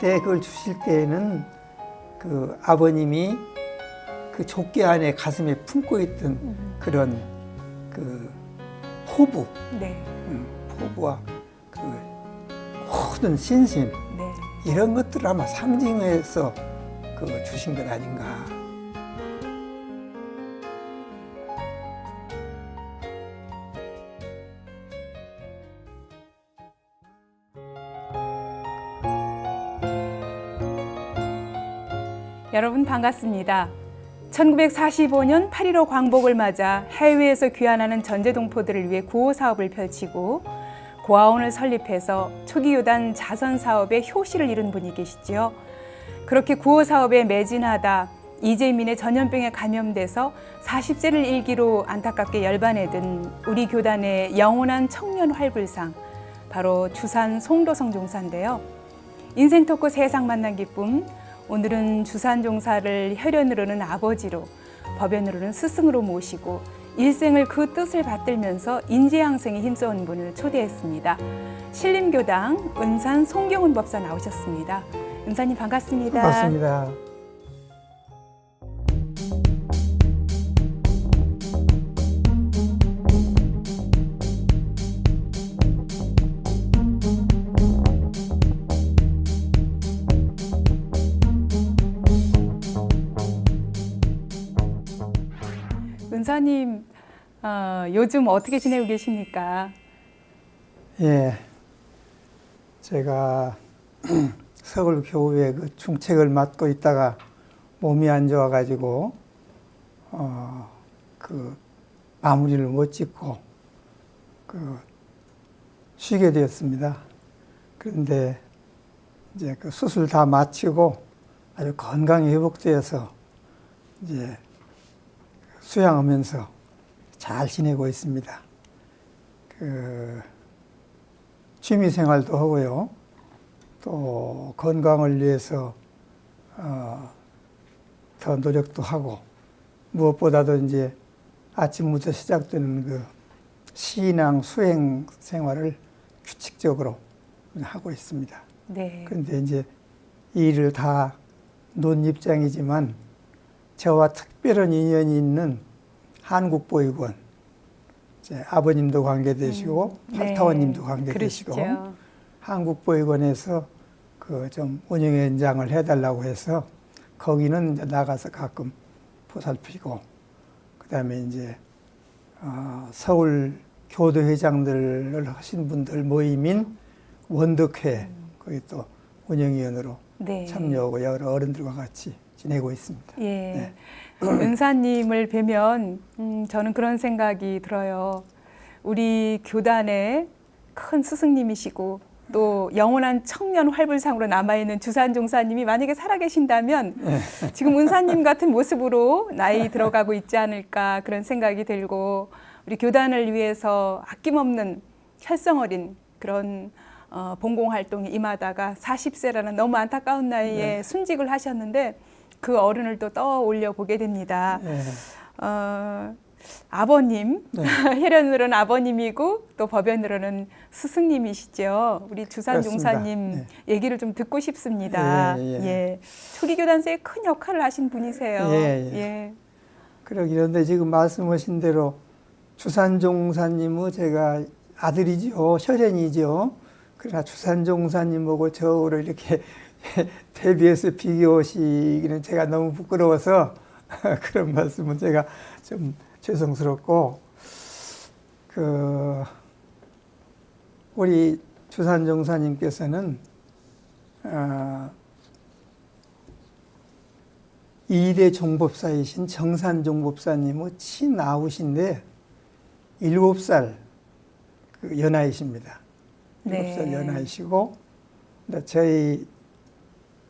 그때 그걸 주실 때에는 그 아버님이 그 족계 안에 가슴에 품고 있던 그런 그 포부, 네. 포부와 그 모든 신심 네. 이런 것들을 아마 상징해서 그 주신 것 아닌가. 여러분 반갑습니다. 1945년 8.15 광복을 맞아 해외에서 귀환하는 전제동포들을 위해 구호 사업을 펼치고 고아원을 설립해서 초기 요단 자선 사업에 효시를 이룬 분이 계시지요. 그렇게 구호 사업에 매진하다 이재민의 전염병에 감염돼서 40세를 일기로 안타깝게 열반에 든 우리 교단의 영원한 청년 활불상, 바로 주산 송도성 종사인데요. 인생 토크 세상 만난 기쁨, 오늘은 주산 종사를 혈연으로는 아버지로, 법연으로는 스승으로 모시고 일생을 그 뜻을 받들면서 인재양생에 힘써온 분을 초대했습니다. 신림교당 은산 송경훈 법사 나오셨습니다. 은사님 반갑습니다. 반갑습니다. 은사님, 요즘 어떻게 지내고 계십니까? 예, 제가 서울교회 그 중책을 맡고 있다가 몸이 안 좋아가지고 그 마무리를 못 짓고 그 쉬게 되었습니다. 그런데 이제 그 수술 다 마치고 아주 건강이 회복되어서 이제 수양하면서 잘 지내고 있습니다. 그 취미 생활도 하고요. 또 건강을 위해서 더 노력도 하고, 무엇보다도 이제 아침부터 시작되는 그 신앙 수행 생활을 규칙적으로 하고 있습니다. 네. 그런데 이제 이 일을 다 놓은 입장이지만 저와 특별한 인연이 있는 한국보육원, 이제 아버님도 관계되시고 팔타원님도 관계되시고 그러시죠. 한국보육원에서 그 좀 운영위원장을 해달라고 해서 거기는 이제 나가서 가끔 보살피고, 그다음에 이제 서울 교도회장들을 하신 분들 모임인 원덕회 거기 또 운영위원으로 네. 참여하고 여러 어른들과 같이 지내고 있습니다. 예. 네. 은사님을 뵈면 저는 그런 생각이 들어요. 우리 교단의 큰 스승님이시고 또 영원한 청년 활불상으로 남아있는 주산 종사님이 만약에 살아계신다면 지금 은사님 같은 모습으로 나이 들어가고 있지 않을까 그런 생각이 들고, 우리 교단을 위해서 아낌없는 혈성어린 그런 봉공활동에 임하다가 40세라는 너무 안타까운 나이에 순직을 하셨는데 그 어른을 또 떠올려 보게 됩니다. 아버님, 혈연으로는 아버님이고 또 법연으로는 스승님이시죠. 우리 주산 그렇습니다. 종사님 얘기를 좀 듣고 싶습니다. 예. 초기 교단세에 큰 역할을 하신 분이세요. 예. 그러기런데 지금 말씀하신 대로 주산 종사님은 제가 아들이죠, 혈연이죠. 그러나 주산 종사님하고 저를 이렇게 대비해서 비교하시기는 제가 너무 부끄러워서 그런 말씀은 제가 좀 죄송스럽고, 그 우리 주산 종사님께서는 2대 종법사이신 정산 종법사님의 친아우신데 7살 그 연하이십니다. 7살 연하이시고, 저희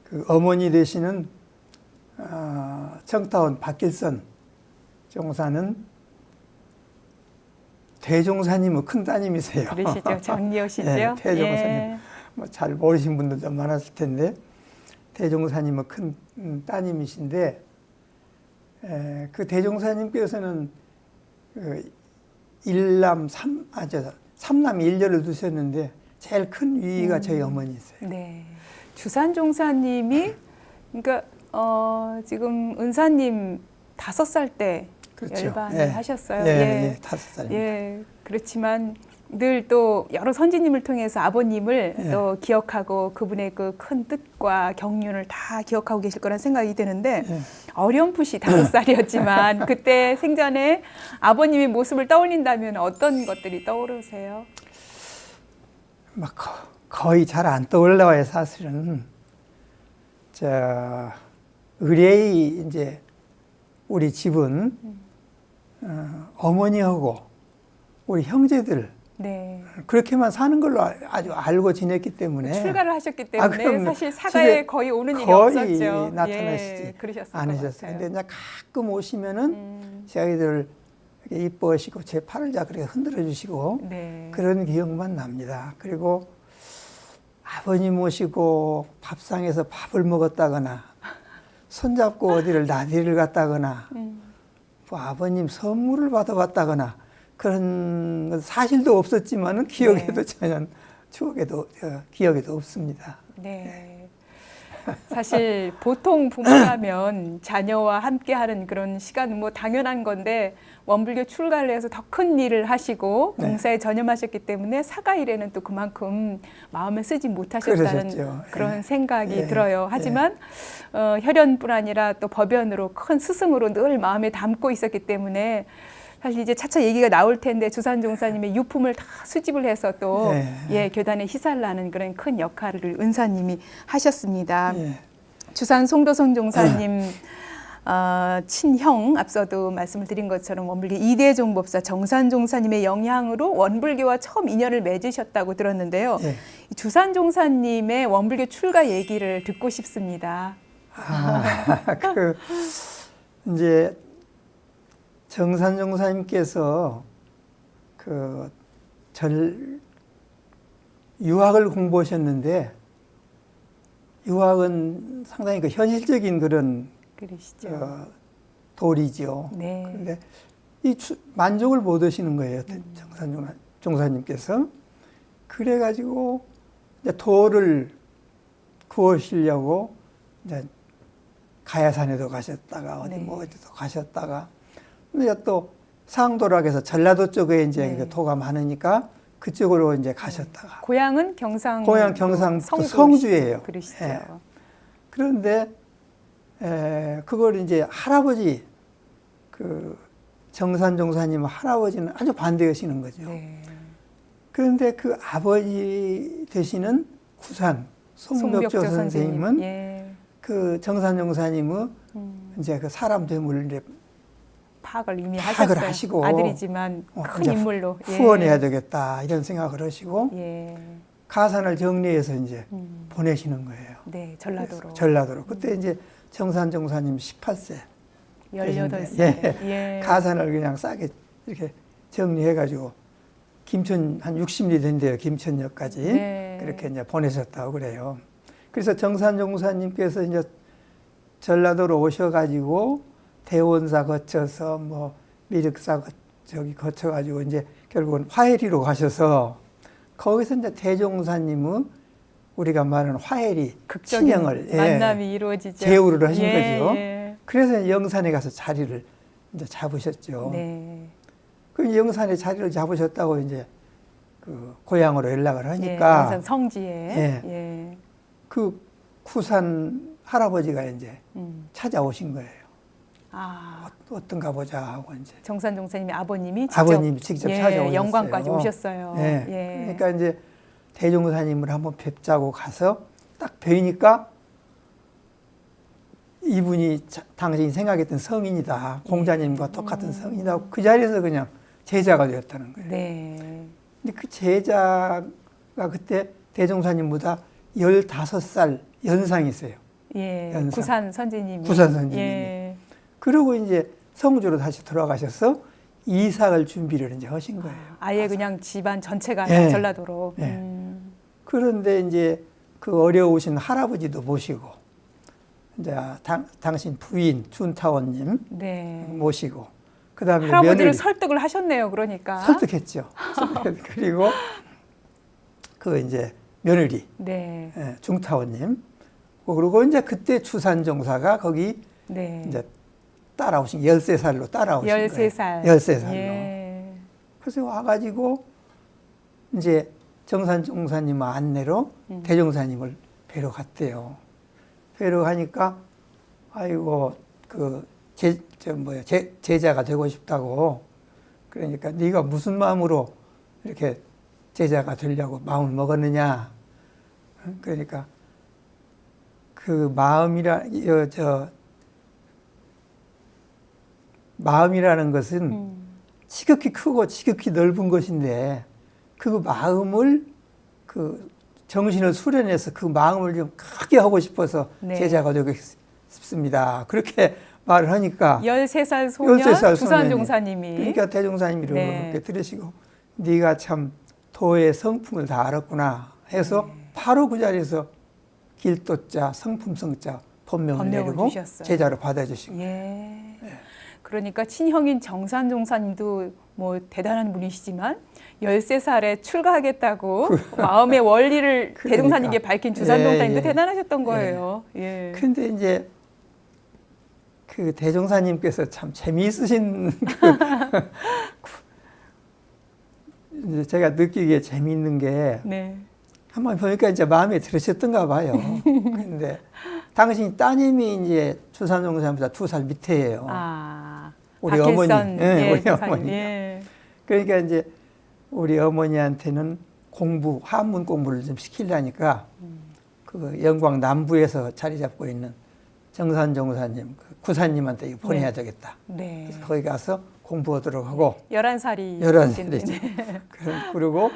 그 어머니 되시는 청타원 박길선 종사는 대종사님의 큰 따님이세요. 그러시죠. 장녀시죠. 네, 대종사님. 뭐 잘 모르신 분들도 많았을 텐데 대종사님의 큰 따님이신데, 그 대종사님께서는 그 삼남 일녀를 두셨는데 제일 큰 위가 저희 어머니세요. 네. 주산 종사님이 그러니까 지금 은사님 5살 때 그렇죠. 열반을 예. 하셨어요. 예, 5살입니다. 예, 그렇지만 늘 또 여러 선지님을 통해서 아버님을 예. 또 기억하고 그분의 그 큰 뜻과 경륜을 다 기억하고 계실 거란 생각이 드는데 예. 어렴풋이 5살이었지만 그때 생전에 아버님의 모습을 떠올린다면 어떤 것들이 떠오르세요? 막 거의 잘 안 떠올라와요, 사실은. 의뢰의 이제 우리 집은 어머니하고 우리 형제들 네. 그렇게만 사는 걸로 아주 알고 지냈기 때문에 출가를 하셨기 때문에 그럼요. 사실 사가에 집에 거의 오는 일이 거의 없었죠. 나타나시지 예, 그러셨을 것 않으셨어요. 같아요. 근데 이제 가끔 오시면은 자기들 이렇게 이뻐하시고 제 팔을 자 그렇게 흔들어 주시고 네. 그런 기억만 납니다. 그리고 아버님 모시고 밥상에서 밥을 먹었다거나 손잡고 어디를 나들이를 갔다거나 뭐 아버님 선물을 받아봤다거나 그런 건 사실도 없었지만은 기억에도 전혀 기억에도 없습니다. 네. 사실 보통 부모라면 자녀와 함께하는 그런 시간은 뭐 당연한 건데 원불교 출가를 해서 더 큰 일을 하시고 네. 봉사에 전념하셨기 때문에 사가 일에는 또 그만큼 마음에 쓰지 못하셨다는 그러셨죠. 그런 예. 생각이 예. 들어요. 하지만 혈연뿐 아니라 또 법연으로 큰 스승으로 늘 마음에 담고 있었기 때문에 사실 이제 차차 얘기가 나올 텐데 주산 종사님의 유품을 다 수집을 해서 또 예. 교단에 희살나는 그런 큰 역할을 은사님이 하셨습니다. 예. 주산 송도성 종사님 친형 앞서도 말씀을 드린 것처럼 원불교 2대 종법사 정산 종사님의 영향으로 원불교와 처음 인연을 맺으셨다고 들었는데요. 예. 이 주산 종사님의 원불교 출가 얘기를 듣고 싶습니다. 이제 정산 종사님께서 유학을 공부하셨는데 유학은 상당히 현실적인 그런 그러시죠. 도리죠. 네. 그런데 만족을 못 하시는 거예요. 정산 종사님께서. 그래가지고 이제 돌을 구하시려고 이제 가야산에도 가셨다가 어디 네. 뭐 어디도 가셨다가 근데 또 상도락에서 전라도 쪽에 이제 네. 도가 많으니까 그쪽으로 이제 가셨다가 고향은 경상 고향 경상도 성주예요. 그러시죠. 예. 그런데 그걸 이제 할아버지 정산 종사님 할아버지는 아주 반대하시는 거죠. 네. 그런데 그 아버지 되시는 구산 송벽조 선생님은 예. 그 정산 종사님의 이제 그 사람 되물을 이제 파악을 이미 파악을 하셨어요. 하시고 아들이지만 큰 이제 인물로 후원해야 되겠다 이런 생각을 하시고 예. 가산을 정리해서 이제 보내시는 거예요. 네, 전라도로. 그래서 전라도로. 그때 이제 정산 종사님 18세. 18살. 예. 가산을 그냥 싸게 이렇게 정리해가지고 김천 한 60리 된대요. 김천역까지. 네. 그렇게 이제 보내셨다고 그래요. 그래서 정산 종사님께서 이제 전라도로 오셔가지고 대원사 거쳐서 뭐 미륵사 거쳐가지고 이제 결국은 화해리로 가셔서 거기서 이제 대종사님의 우리가 말하는 화해리 극적인 친형을 만남이 이루어지죠. 제후를 하신 거죠. 예. 그래서 영산에 가서 자리를 이제 잡으셨죠. 네. 그 영산에 자리를 잡으셨다고 이제 그 고향으로 연락을 예, 하니까 영산 성지에. 예. 예. 그 구산 할아버지가 이제 찾아오신 거예요. 아, 어떤가 보자 하고 이제 정산 종사님의 아버님이 직접 예, 찾아오셨어요. 영광까지 오셨어요. 예. 예. 그러니까 이제 대종사님을 한번 뵙자고 가서 딱 뵈니까 이분이 당신이 생각했던 성인이다. 공자님과 똑같은 성인이다. 그 자리에서 그냥 제자가 되었다는 거예요. 네. 근데 그 제자가 그때 대종사님보다 15살 연상이 있어요. 예. 연상. 구산 선지님이. 구산 선지님이. 예. 그리고 이제 성주로 다시 돌아가셔서 이삭을 준비를 이제 하신 거예요. 아예 그냥 집안 전체가 예. 전라도로. 예. 그런데 이제 그 어려우신 할아버지도 모시고 이제 당신 부인 준타원님 네. 모시고 그다음에 할아버지를 며느리 설득을 하셨네요. 그러니까. 설득했죠. 그리고 그 이제 며느리 네. 중타원님 그리고 이제 그때 추산종사가 거기 네. 이제 따라오신 13살로 따라오신 13살. 거예요. 13살로. 예. 그래서 와가지고 이제 정산종사님 안내로 대종사님을 뵈러 갔대요. 뵈러 가니까 아이고 제자가 되고 싶다고. 그러니까 네가 무슨 마음으로 이렇게 제자가 되려고 마음을 먹었느냐. 그러니까 그 마음이라는 것은 지극히 크고 지극히 넓은 것인데 그 마음을 그 정신을 수련해서 그 마음을 좀 크게 하고 싶어서 네. 제자가 되고 싶습니다. 그렇게 말을 하니까 13살 소년 13살 주산종사님이 그러니까 대종사님이 네. 이렇게 들으시고 네가 참 도의 성품을 다 알았구나 해서 바로 그 자리에서 길도자 성품성자 본명을 내리고 주셨어요. 제자로 받아주시고 예. 그러니까 친형인 정산종사님도 뭐 대단한 분이시지만 13살에 출가하겠다고 마음의 원리를 그러니까. 대종사님께 밝힌 주산종사님도 예. 대단하셨던 거예요. 예. 근데 이제 그 대종사님께서 참 재미있으신 이제 제가 느끼기에 재미있는 게 네. 한번 보니까 이제 마음에 들으셨던가 봐요. 근데 당신 따님이 이제 추산종사님보다 2살 밑에예요. 아, 우리 박일선, 어머니, 예, 우리 조사님. 어머니. 예. 그러니까 이제 우리 어머니한테는 한문 공부를 좀 시키려니까 그 영광 남부에서 자리 잡고 있는 정산종사님, 그 구사님한테 이거 보내야 되겠다. 네. 그래서 거기 가서 공부하도록 하고 11살이 11살이죠. 그리고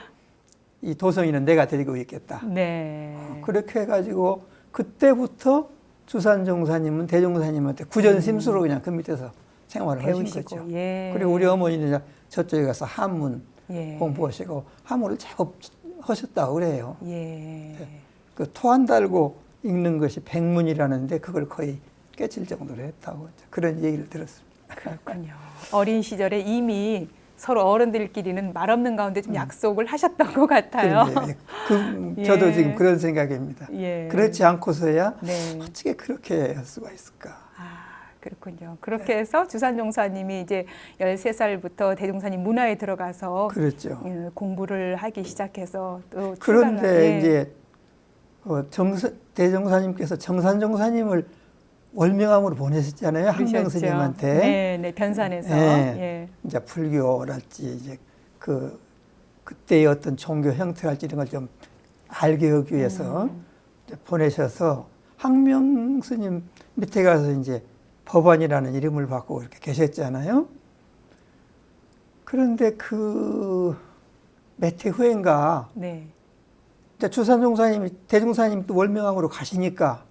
이 도성이는 내가 데리고 있겠다. 네. 그렇게 해가지고 그때부터 주산종사님은 대종사님한테 구전심수로 그냥 그 밑에서 생활을 하신 배우시고, 거죠. 예. 그리고 우리 어머니는 저쪽에 가서 한문 예. 공부하시고 한문을 제법 하셨다고 그래요. 예. 그 토 안 달고 읽는 것이 백문이라는데 그걸 거의 깨칠 정도로 했다고 그런 얘기를 들었습니다. 그렇군요. 어린 시절에 이미 서로 어른들끼리는 말 없는 가운데 좀 약속을 하셨던 것 같아요. 저도 예. 지금 그런 생각입니다. 예. 그렇지 않고서야 네. 어떻게 그렇게 할 수가 있을까? 아, 그렇군요. 그렇게 해서 주산종사님이 이제 13살부터 대종사님 문화에 들어가서 그렇죠. 예, 공부를 하기 시작해서 또 그런데 출가를- 예. 이제 대종사님께서 정산종사님을 월명함으로 보내셨잖아요. 그러셨죠. 항명스님한테. 네, 네, 변산에서. 네. 예. 이제 불교랄지 이제 그때의 어떤 종교 형태랄지 이런 걸 좀 알게 하기 위해서 이제 보내셔서 항명스님 밑에 가서 이제 법안이라는 이름을 받고 이렇게 계셨잖아요. 그런데 그 몇 해 후인가 네. 이제 주산종사님이 대종사님 또 월명함으로 가시니까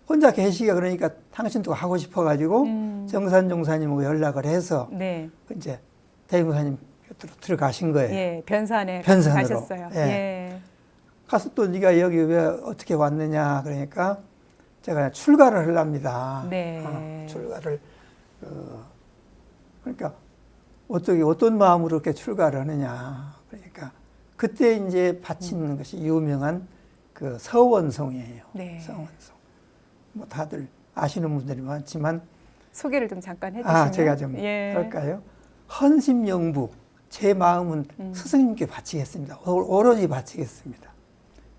혼자 계시기가 그러니까 당신도 하고 싶어가지고 정산종사님하고 연락을 해서 네. 이제 대종사님 곁으로 들어가신 거예요. 예, 변산에 변산으로. 가셨어요. 예. 예. 가서 또 네가 여기 왜 어떻게 왔느냐 그러니까 제가 출가를 하랍니다. 네. 출가를 그러니까 어떤 마음으로 이렇게 출가를 하느냐 그러니까 그때 이제 바친 것이 유명한 그 서원송이에요. 네. 서원송. 뭐 다들 아시는 분들이 많지만 소개를 좀 잠깐 해주시면. 제가 좀 예. 할까요? 헌심영부 제 마음은 스승님께 바치겠습니다. 오로지 바치겠습니다.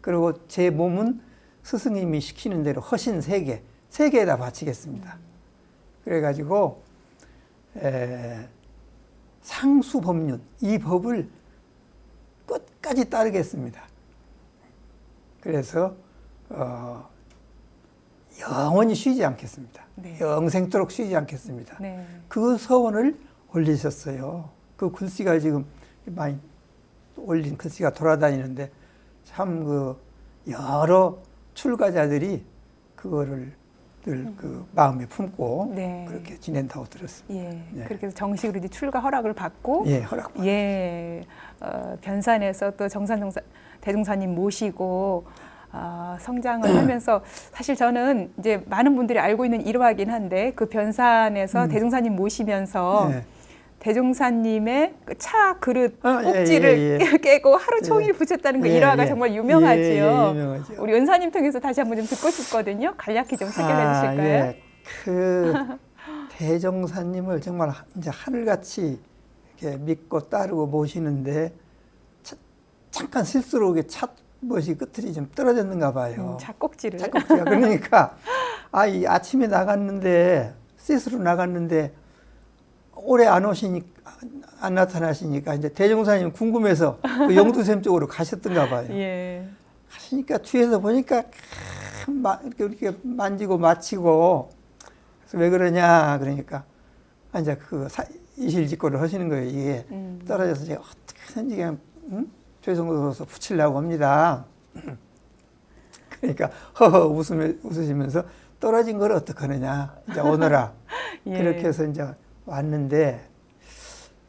그리고 제 몸은 스승님이 시키는 대로 허신 세계에다 바치겠습니다. 그래가지고 상수법륜 이 법을 끝까지 따르겠습니다. 그래서 영원히 쉬지 않겠습니다. 네. 영생토록 쉬지 않겠습니다. 네. 그 서원을 올리셨어요. 그 글씨가 지금 많이 올린 글씨가 돌아다니는데 참 그 여러 출가자들이 그거를 늘 그 마음에 품고 네. 그렇게 지낸다고 들었습니다. 예. 네. 그렇게 해서 정식으로 이제 출가 허락을 받고 예, 허락. 예, 변산에서 또 대종사님 모시고 성장을 하면서 사실 저는 이제 많은 분들이 알고 있는 일화긴 한데 그 변산에서 대종사님 모시면서 예. 대종사님의 그 차 그릇 아, 예, 꼭지를 예, 예. 깨고 하루 종일 붙였다는 그 예, 일화가 예. 정말 유명하지요. 예, 예, 유명하죠. 우리 은사님 통해서 다시 한번 좀 듣고 싶거든요. 간략히 좀 소개해 주실까요? 예. 그 대종사님을 정말 이제 하늘같이 이렇게 믿고 따르고 모시는데 잠깐 실수로 이게 찻벗이 끝이 좀 떨어졌는가 봐요. 차 꼭지를. 찻꼭지가. 그러니까 이 아침에 나갔는데 씻으러 나갔는데 오래 안 오시니까 안 나타나시니까 이제 대종사님 궁금해서 그 영두샘 쪽으로 가셨던가 봐요. 예. 가시니까 뒤에서 보니까 이렇게 만지고 마치고 그래서 왜 그러냐 그러니까 이제 이실직고를 하시는 거예요. 이게 떨어져서 제가 어떻게든지 그냥 죄송스러워서 붙이려고 합니다. 그러니까 허허 웃으시면서 떨어진 걸 어떡하느냐 이제 오너라. 예. 그렇게 해서 이제 왔는데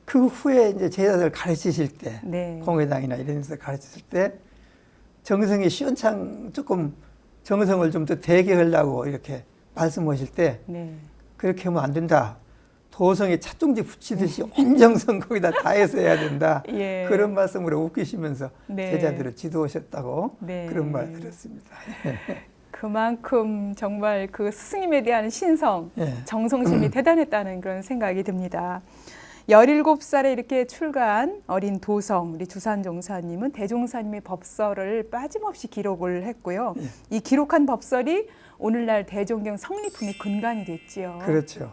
그 후에 이제 제자들 가르치실 때 네. 공회당이나 이런 데서 가르치실 때 정성이 시원창 조금 정성을 좀 더 되게 하려고 이렇게 말씀하실 때 네. 그렇게 하면 안 된다. 도성에 찻종지 붙이듯이 온 정성 거기다 다해서 해야 된다. 예. 그런 말씀으로 웃기시면서 네. 제자들을 지도하셨다고 네. 그런 말 들었습니다. 그만큼 정말 그 스승님에 대한 신성, 예. 정성심이 대단했다는 그런 생각이 듭니다. 17살에 이렇게 출가한 어린 도성, 우리 주산종사님은 대종사님의 법설을 빠짐없이 기록을 했고요. 예. 이 기록한 법설이 오늘날 대종경 성리품의 근간이 됐지요. 그렇죠.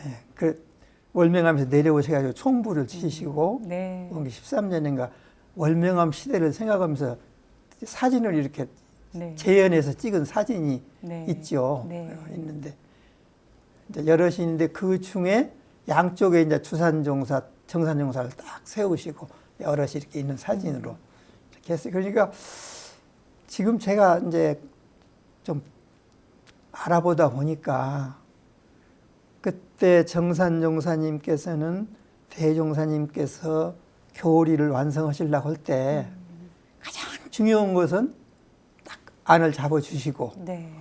예. 그 월명암에서 내려오셔가지고 총부를 치시고 네. 13년인가 월명암 시대를 생각하면서 사진을 이렇게 네. 재현해서 찍은 사진이 네. 있죠. 네. 있는데 이제 여럿이 있는데 그 중에 양쪽에 이제 주산종사, 정산종사를 딱 세우시고 여럿이 이렇게 있는 사진으로 이렇게 했어요. 그러니까 지금 제가 이제 좀 알아보다 보니까 그때 정산종사님께서는 대종사님께서 교리를 완성하시려고 할 때 가장 중요한 것은 딱 안을 잡아주시고 네.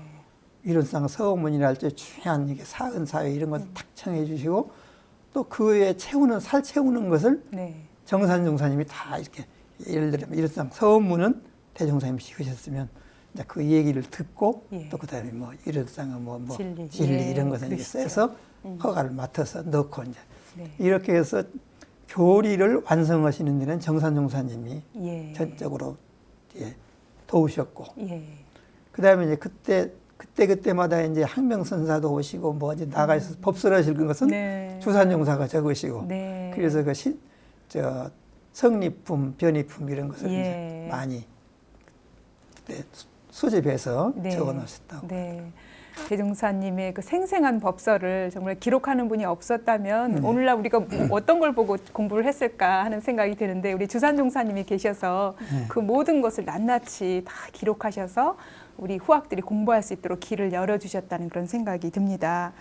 위론상 서문이나 할 때 중요한 이게 사은사회 이런 것을 탁 청해 주시고 또 그에 살 채우는 것을 네. 정산종사님이 다 이렇게 예를 들면 위론상 서문은 대종사님이 지으셨으면 이제 그 얘기를 듣고 예. 또 그다음에 뭐 위론상은 뭐 진리. 진리 예, 이런 것을 이제 그러시죠. 써서 허가를 맡아서 넣고 이제 네. 이렇게 해서 교리를 완성하시는 데는 정산종사님이 예. 전적으로 도우셨고 예. 그다음에 이제 그때마다 이제 항명선사도 오시고 뭐 이제 나가서 법설하실 것은 네. 주산용사가 적으시고 네. 그래서 성리품, 변리품 이런 것을 예. 이제 많이 그때 수집해서 네. 적어놓으셨다고. 네. 대종사님의 그 생생한 법설을 정말 기록하는 분이 없었다면 오늘날 우리가 어떤 걸 보고 공부를 했을까 하는 생각이 드는데 우리 주산종사님이 계셔서 그 모든 것을 낱낱이 다 기록하셔서 우리 후학들이 공부할 수 있도록 길을 열어주셨다는 그런 생각이 듭니다.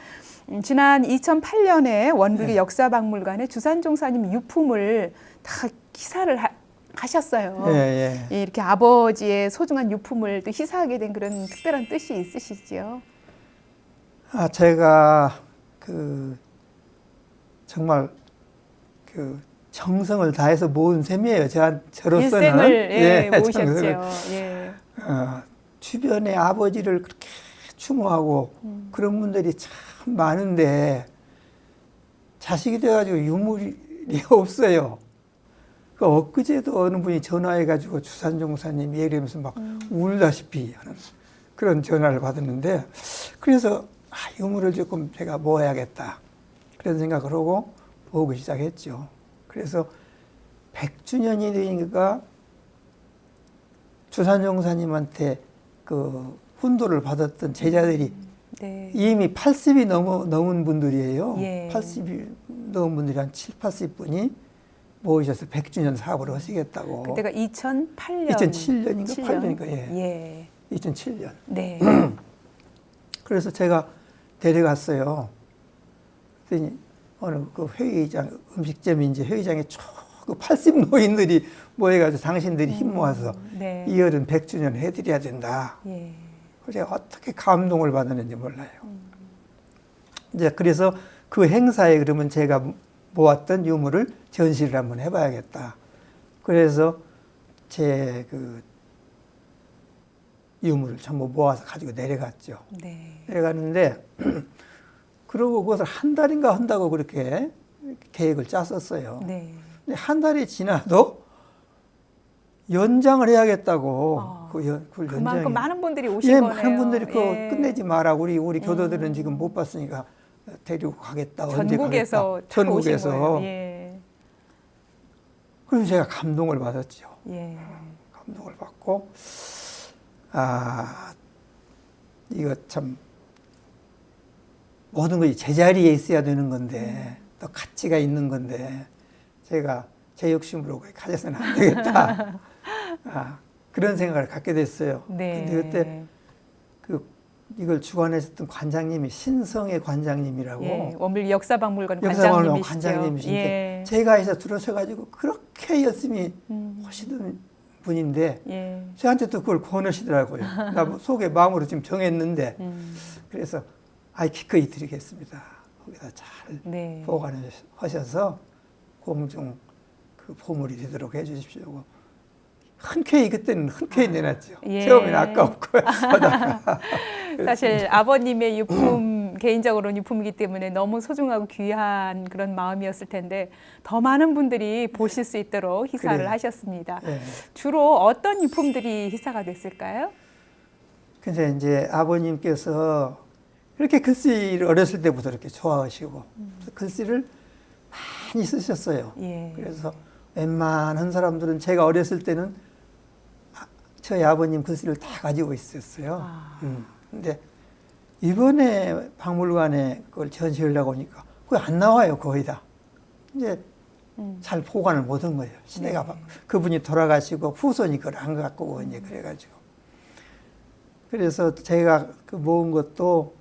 지난 2008년에 원불교 역사박물관에 주산종사님 유품을 다 기사를 하셨어요. 예, 예. 이렇게 아버지의 소중한 유품을 또 희사하게 된 그런 특별한 뜻이 있으시지요? 제가 정말 정성을 다해서 모은 셈이에요. 저로서는. 일생을 모으셨죠. 정성을. 예. 주변에 아버지를 그렇게 추모하고 그런 분들이 참 많은데 자식이 돼가지고 유물이 없어요. 엊그제도 어느 분이 전화해가지고 주산종사님 얘기하면서 막 울다시피 하는 그런 전화를 받았는데 그래서 유물을 조금 제가 모아야겠다 그런 생각을 하고 모으기 시작했죠. 그래서 100주년이 되니까 주산종사님한테 그 훈도를 받았던 제자들이 네. 이미 80이 넘은 분들이에요. 예. 80이 넘은 분들이 한 7, 80분이 모이셔서 100주년 사업을 하시겠다고. 그때가 2008년. 2007년인가 7년? 8년인가 예. 2007년. 네. 그래서 제가 데려갔어요. 그랬더니 어느 그 회의장 음식점인지 회의장에 그 80 노인들이 모여가지고 당신들이 힘 모아서 네. 이 어른 100주년 해드려야 된다. 예. 제가 어떻게 감동을 받았는지 몰라요. 이제 그래서 그 행사에 그러면 제가 모았던 유물을 전시를 한번 해봐야겠다. 그래서 제 그 유물을 전부 모아서 가지고 내려갔죠. 네. 내려갔는데 그러고 그것을 한 달인가 한다고 그렇게 계획을 짰었어요. 네. 근데 한 달이 지나도 연장을 해야겠다고 그걸 그만큼 연장이- 많은 분들이 오신 예, 거네요. 많은 분들이 그거 예. 끝내지 마라. 우리 교도들은 지금 못 봤으니까 데리고 가겠다. 언제 전국에서 가겠다. 다 오신 전국에서. 거예요. 예. 그래서 제가 감동을 받았죠. 예. 감동을 받고 이거 참 모든 것이 제자리에 있어야 되는 건데 또 가치가 있는 건데 제가 제 욕심으로 가져서는 안 되겠다. 그런 생각을 갖게 됐어요. 네. 근데 그때 이걸 주관하셨던 관장님이 신성의 관장님이라고 예. 원빌 역사박물관 역사박물관 관장님이시죠. 관장님이신데 예. 제가 해서 들어서가지고 그렇게 열심히 하시던 분인데 예. 저한테 또 그걸 권하시더라고요. 나 속에 마음으로 지금 정했는데 그래서 기꺼이 드리겠습니다. 거기다 잘 네. 보관하셔서 공중 그 보물이 되도록 해주십시오. 흔쾌히 그때는 흔쾌히 내놨죠. 예. 처음에는 아까웠고 사실 아버님의 유품 개인적으로는 유품이기 때문에 너무 소중하고 귀한 그런 마음이었을 텐데 더 많은 분들이 보실 수 있도록 희사를 그래요. 하셨습니다. 예. 주로 어떤 유품들이 희사가 됐을까요? 근데 이제 아버님께서 그렇게 글씨를 어렸을 때부터 이렇게 좋아하시고 글씨를 많이 쓰셨어요. 예. 그래서 웬만한 사람들은 제가 어렸을 때는 저희 아버님 글씨를 다 가지고 있었어요. 근데 이번에 박물관에 그걸 전시하려고 하니까 그게 안 나와요, 거의 다. 이제 잘 보관을 못한 거예요. 시대가 그분이 돌아가시고 후손이 그걸 안 갖고 오고 이제 그래가지고. 그래서 제가 그 모은 것도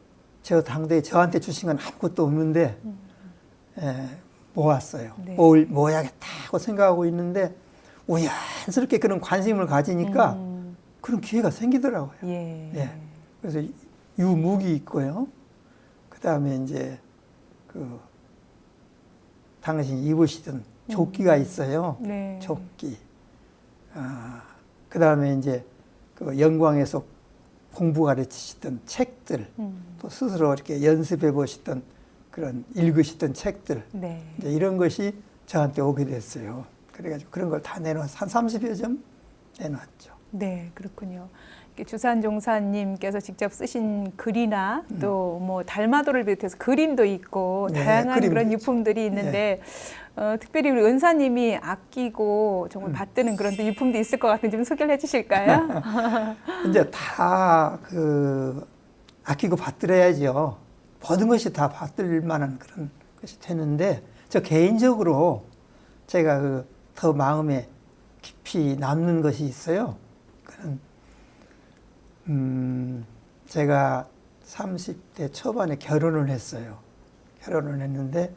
저 당대에 저한테 주신 건 아무것도 없는데 모았어요. 네. 모아야겠다고 생각하고 있는데 우연스럽게 그런 관심을 가지니까 그런 기회가 생기더라고요. 예. 예. 그래서 유묵이 있고요. 그 다음에 이제 그 당신이 입으시던 조끼가 있어요. 네. 조끼. 그 다음에 이제 그 영광에서 공부 가르치시던 책들, 또 스스로 이렇게 연습해 보시던 그런 읽으시던 책들, 네. 이제 이런 것이 저한테 오게 됐어요. 그래가지고 그런 걸 다 내놓았어요. 한 30여 점 내놨죠. 네, 그렇군요. 이렇게 주산 종사님께서 직접 쓰신 글이나 또 뭐 달마도를 비롯해서 그림도 있고 네, 다양한 그림도 그런 있죠. 유품들이 있는데 특별히 우리 은사님이 아끼고 정말 받드는 그런 또 유품도 있을 것 같은데 좀 소개를 해주실까요? 이제 다 그 아끼고 받들어야죠. 모든 것이 다 받들 만한 그런 것이 되는데 저 개인적으로 제가 그 더 마음에 깊이 남는 것이 있어요. 그는 제가 30대 초반에 결혼을 했어요. 결혼을 했는데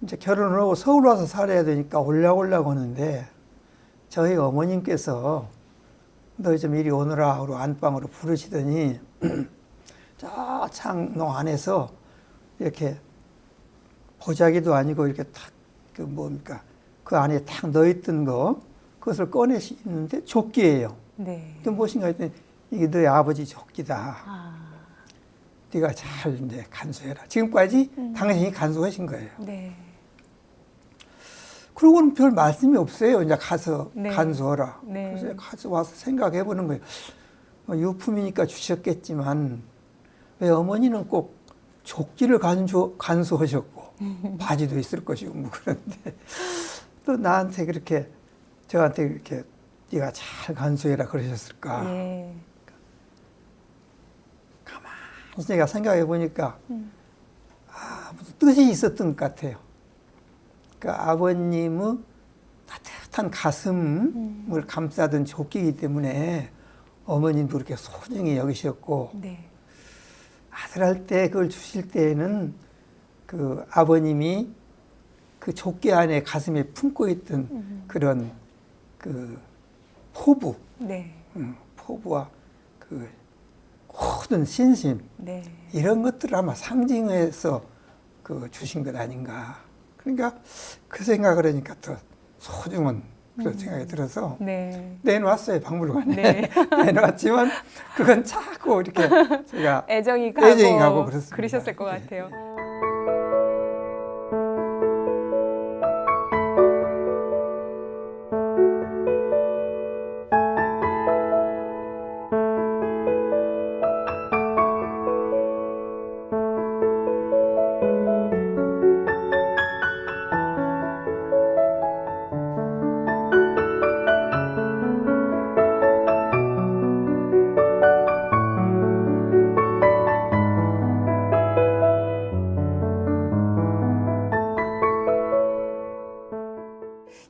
이제 결혼을 하고 서울 와서 살아야 되니까 올라오려고 하는데 저희 어머님께서 너 좀 이리 오너라 하고 안방으로 부르시더니 저 창농 안에서 이렇게 보자기도 아니고 이렇게 탁 그 뭡니까 그 안에 탁 넣어있던 거 그것을 꺼내시는데 조끼예요. 네. 그 무엇인가 했더니 이게 너희 아버지 조끼다. 아, 네가 잘 이제 간수해라. 지금까지 당신이 간수하신 거예요. 네. 그러고는 별 말씀이 없어요. 이제 가서 네. 간수하라. 네. 그래서 가서 와서 생각해 보는 거예요. 유품이니까 주셨겠지만 왜 어머니는 꼭 조끼를 간수하셨고 바지도 있을 것이고 뭐 그런데 또 나한테 그렇게 저한테 그렇게 네가 잘 간수해라 그러셨을까. 예. 가만히 제가 생각해 보니까 무슨 뜻이 있었던 것 같아요. 그러니까 아버님의 따뜻한 가슴을 감싸던 조끼이기 때문에 어머님도 그렇게 소중히 여기셨고 네. 아들할 때 그걸 주실 때에는 그 아버님이 그 조끼 안에 가슴에 품고 있던 그런 그 포부, 네. 포부와 그 모든 신심 네. 이런 것들을 아마 상징해서 그 주신 것 아닌가. 그러니까 그 생각을 하니까 더 소중한 그런 생각이 들어서 네. 내놓았어요, 박물관에. 네. 내놓았지만 그건 자꾸 이렇게 제가 애정이 애정이 가고 가고 그렇습니다. 그러셨을 것 예, 같아요.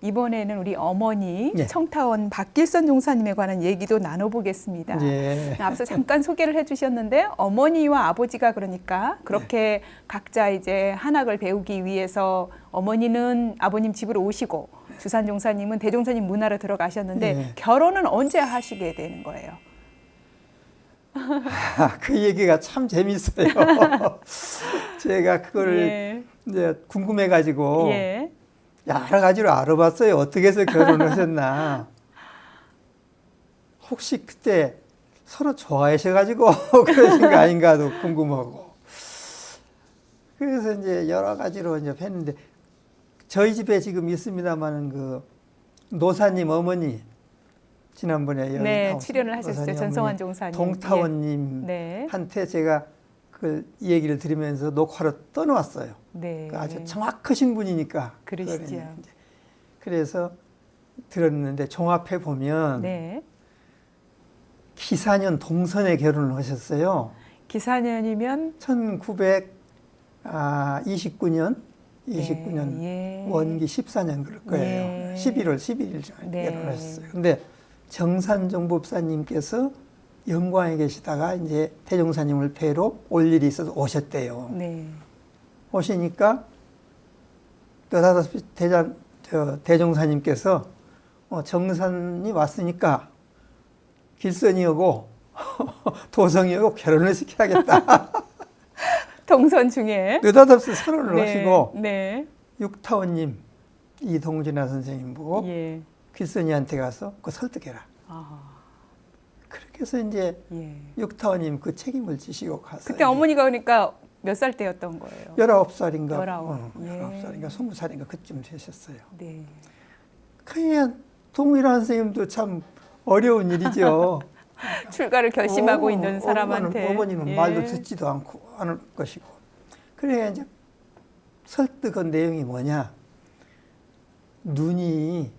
이번에는 우리 어머니 예. 청타원 박길선 종사님에 관한 얘기도 나눠보겠습니다. 예. 앞서 잠깐 소개를 해주셨는데 어머니와 아버지가 그러니까 그렇게 각자 이제 한학을 배우기 위해서 어머니는 아버님 집으로 오시고 주산 종사님은 대종사님 문화로 들어가셨는데 예. 결혼은 언제 하시게 되는 거예요? 그 얘기가 참 재밌어요. 제가 그걸 예. 이제 궁금해가지고 예. 여러 가지로 알아봤어요. 어떻게 해서 결혼하셨나. 혹시 그때 서로 좋아하셔가지고 그러신 거 아닌가도 궁금하고. 그래서 이제 여러 가지로 이제 했는데 저희 집에 지금 있습니다만은 그 노사님 어머니 지난번에 여기 네, 나오신 출연을 하셨죠. 노사님 전성환 어머니, 종사님. 동타원님한테 네. 제가 그 얘기를 들으면서 녹화로 떠놓았어요. 네. 그 아주 정확하신 분이니까. 그러시죠. 그거는 이제. 그래서 들었는데 종합해 보면 네. 기사년 동선에 결혼을 하셨어요. 기사년이면 1929년 예. 원기 14년 그럴 거예요. 예. 11월 11일 전에 네. 결혼하셨어요. 근데 정산종 법사님께서 영광에 계시다가 이제 대종사님을 뵈러 올 일이 있어서 오셨대요. 네. 오시니까 너다다시 대종사님께서 정산이 왔으니까 길선이 오고 도성이 오고 결혼을 시켜야겠다. 동선 중에 느닷없이 선언을 네. 하시고 네. 육타원님 이동진아 선생님 보고 예. 길선이한테 가서 그거 설득해라. 아. 그렇게 해서 이제 예. 육타원님 그 책임을 지시고 가서 그때 어머니가 그러니까 몇 살 때였던 거예요? 19살인가 19. 19살인가 20살인가 그쯤 되셨어요. 네. 그냥 동일한 선생님도 참 어려운 일이죠. 출가를 결심하고 있는 사람한테 어머니는 예. 말도 듣지도 않고 않을 것이고. 그래야 이제 설득한 내용이 뭐냐. 눈이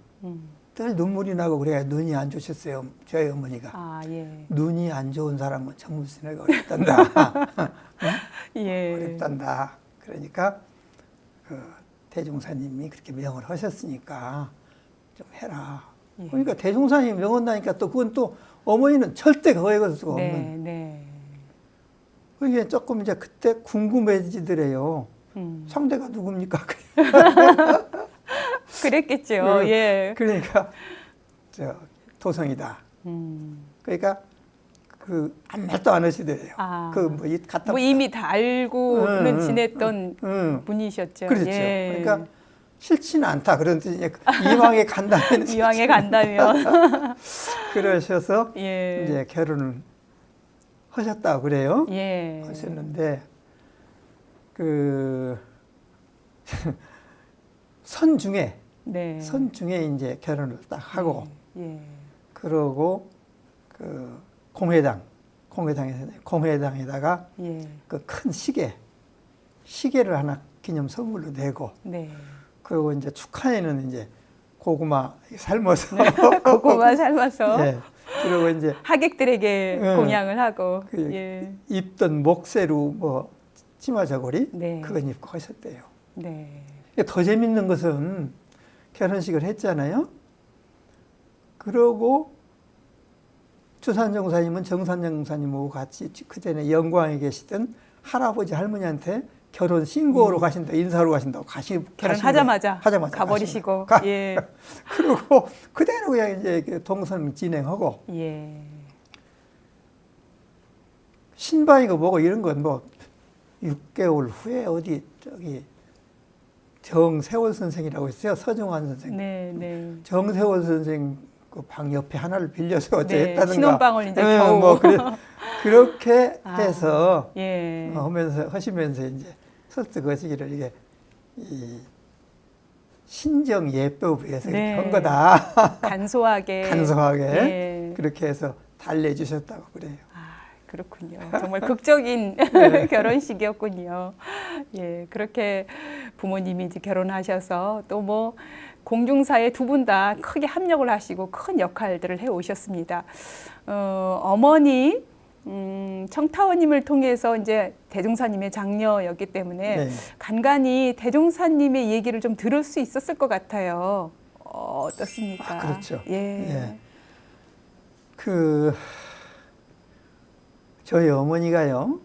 늘 눈물이 나고 그래야 눈이 안 좋으셨어요. 저희 어머니가. 아, 예. 눈이 안 좋은 사람은 전문 지내가 어렵단다. 예. 어렵단다. 그러니까 그 대종사님이 그렇게 명을 하셨으니까 좀 해라. 예. 그러니까 대종사님이 명한다니까 또 그건 또 어머니는 절대 거역할 수가 네, 없는. 네. 그게 조금 이제 그때 궁금해지더래요. 상대가 누굽니까? 그랬겠죠. 예. 그러니까 저 도성이다. 음. 그러니까 그 아무 말도 안 하시더래요. 아. 그뭐 갖다 뭐 이미 다 알고는 지냈던 응. 분이셨죠. 그렇죠. 예. 그러니까 싫지는 않다 그런 뜻이 이왕에 간다면 이왕에 간다면 그러셔서 예. 이제 결혼을 하셨다고 그래요. 예. 하셨는데 그 선중에 네. 선중에 이제 결혼을 딱 하고 예. 그러고 그 공회당에다가 예. 그 큰 시계를 하나 기념 선물로 내고 네. 그리고 이제 축하에는 이제 고구마 삶아서 고구마 삶아서 예. 그리고 이제 하객들에게 응. 공양을 하고 그 예. 입던 목쇠로 뭐 치마 저고리 네. 그건 입고 하셨대요. 네. 더 재밌는 것은 결혼식을 했잖아요. 그러고 주산정사님은 정산정사님하고 같이 그 전에 영광에 계시던 할아버지 할머니한테 결혼 신고로 가신다, 인사로 가신다고 결혼하자마자 하자마자 가버리시고 예. 그리고 그대로 그냥 이제 동선 진행하고 예. 신방이고 뭐고 이런 건 뭐 6개월 후에 어디 저기 정세월 선생이라고 있어요. 서정환 선생. 네, 네. 정세월 선생 그 방 옆에 하나를 빌려서 어째 네, 했다든가. 신혼방을 이제 겨우. 뭐 그렇게 아, 해서 예. 하시면서 이제 설득 하시기를 이게 이 신정 예법에 의해서 네. 이렇게 한 거다. 간소하게. 간소하게 예. 그렇게 해서 달래주셨다고 그래요. 아, 그렇군요. 정말 극적인 네. 결혼식이었군요. 예, 그렇게 부모님이 이제 결혼하셔서 또 뭐 공중사에 두 분 다 크게 합력을 하시고 큰 역할들을 해 오셨습니다. 어머니 청타원님을 통해서 이제 대종사님의 장녀였기 때문에 네. 간간히 대종사님의 얘기를 좀 들을 수 있었을 것 같아요. 어떻습니까? 아, 그렇죠. 예. 예. 저희 어머니가요,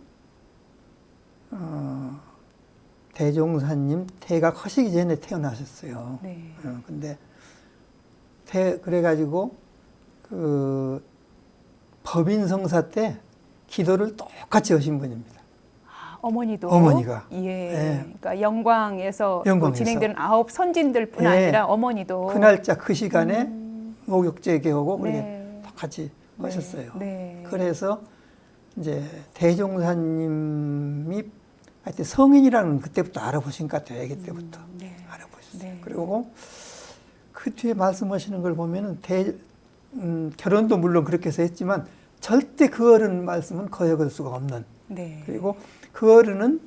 대종사님 태각하시기 전에 태어나셨어요. 네. 근데 그래가지고 법인성사 때 기도를 똑같이 하신 분입니다. 어머니도 어머니가. 예. 예. 그러니까 영광에서 영광에서. 진행되는 9 선진들뿐 예. 아니라 어머니도 그 날짜 그 시간에 목욕제계하고 그렇게 네. 똑같이 하셨어요. 네. 그래서 이제 대종사님이 하여튼 성인이라는 그때부터 알아보신 것 같아요. 아기 때부터 네. 알아보셨어요. 네. 그리고 그 뒤에 말씀하시는 걸 보면은 결혼도 물론 그렇게 해서 했지만 절대 그 어른 말씀은 거역할 수가 없는. 네. 그리고 그 어른은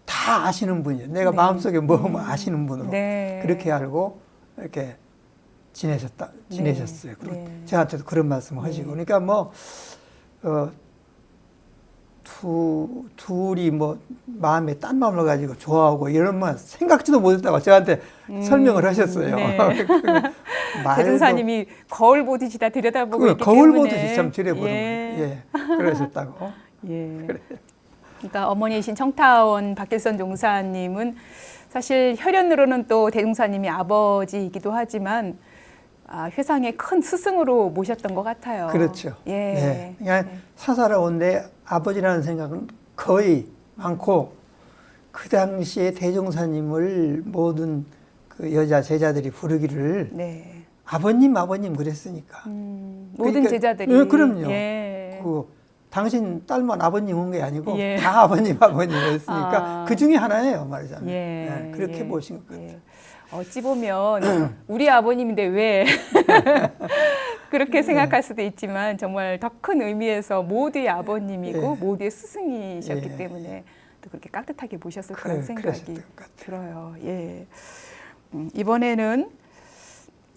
다 아시는 분이에요. 내가 네. 마음속에 뭐 하면 아시는 분으로 네. 그렇게 알고 이렇게 지내셨어요. 그리고 네. 저한테도 그런 말씀을 하시고. 그러니까 뭐 둘이 뭐 마음에 딴 마음을 가지고 좋아하고 이런 말 생각지도 못했다고 저한테 설명을 하셨어요. 네. 말도 대종사님이 거울 보듯이 다 들여다보고 있기 거울 때문에 보듯이 참 들여보는 예. 거예요. 예, 그러셨다고. 예. 그러니까 어머니이신 청타원 박길선 종사님은 사실 혈연으로는 또 대종사님이 아버지이기도 하지만 회상의 큰 스승으로 모셨던 것 같아요. 그렇죠. 예. 네. 그냥 네. 사살아온 내 아버지라는 생각은 거의 않고 그 당시에 대종사님을 모든 그 여자 제자들이 부르기를 네. 아버님 그랬으니까. 모든 그러니까, 제자들이. 예, 그럼요. 예. 당신 딸만 아버님 온 게 아니고 예. 다 아버님이었으니까 그 중에 하나예요, 말하자면. 예. 그렇게 예. 보신 것 같아요. 예. 어찌 보면 우리 아버님인데 왜 그렇게 생각할 수도 있지만 정말 더 큰 의미에서 모두의 아버님이고 예. 모두의 스승이셨기 예. 때문에 또 그렇게 깍듯하게 보셨을 그런 생각이 그러셨던 것 같아요. 들어요. 예. 이번에는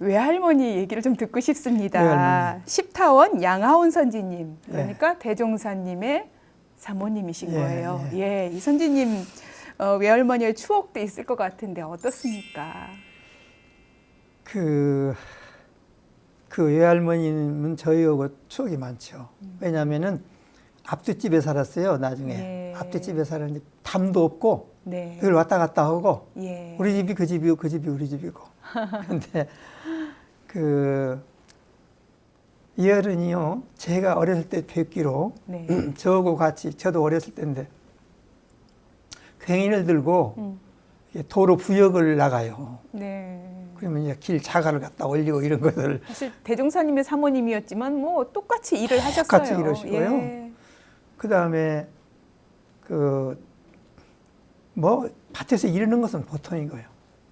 외할머니 얘기를 좀 듣고 싶습니다. 외할머니. 십타원 양하온 선지님, 그러니까 대종사님의 사모님이신 예, 거예요. 예, 이 선지님 외할머니의 추억도 있을 것 같은데 어떻습니까? 그 외할머니는 저희하고 추억이 많죠. 왜냐하면은 앞뒷집에 살았어요. 나중에 예. 앞뒷집에 살았는데 담도 없고 네. 늘 왔다 갔다 하고 예. 우리 집이 그 집이고 그 집이 우리 집이고. 근데 이 어른이요, 제가 어렸을 때 뵙기로 네. 저하고 같이 저도 어렸을 때인데 괭이를 들고 이렇게 도로 부역을 나가요. 네. 그러면 이제 길 자갈을 갖다 올리고 이런 것을 사실 대종사님의 사모님이었지만 뭐 똑같이 일을 하셨어요. 똑같이 이러시고요. 예. 그 다음에 뭐 밭에서 이르는 것은 보통인 거예요.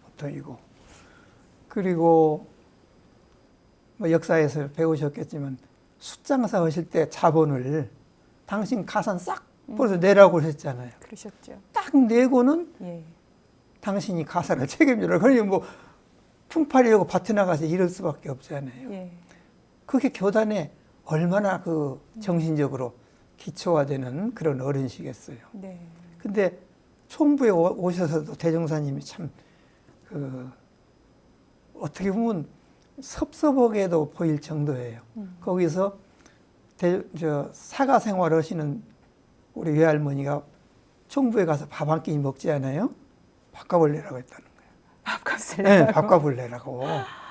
보통이고. 그리고 뭐 역사에서 배우셨겠지만 숫장사 하실 때 자본을 당신 가산 싹 벌어서 내라고 하셨잖아요. 그러셨죠. 딱 내고는 예. 당신이 가산을 책임져라. 그러니 뭐 풍파리하고 밭에 나가서 이럴 수밖에 없잖아요. 예. 그게 교단에 얼마나 그 정신적으로 기초화되는 그런 어른이시겠어요. 네. 근데 총부에 오셔서도 대종사님이 참 어떻게 보면 섭섭하게도 보일 정도예요. 거기서 사가 생활하시는 우리 외할머니가 총부에 가서 밥 한 끼 먹지 않아요? 밥값을 내라고 했다는 거예요. 밥값을 네, 내라고. 밥값을 내라고.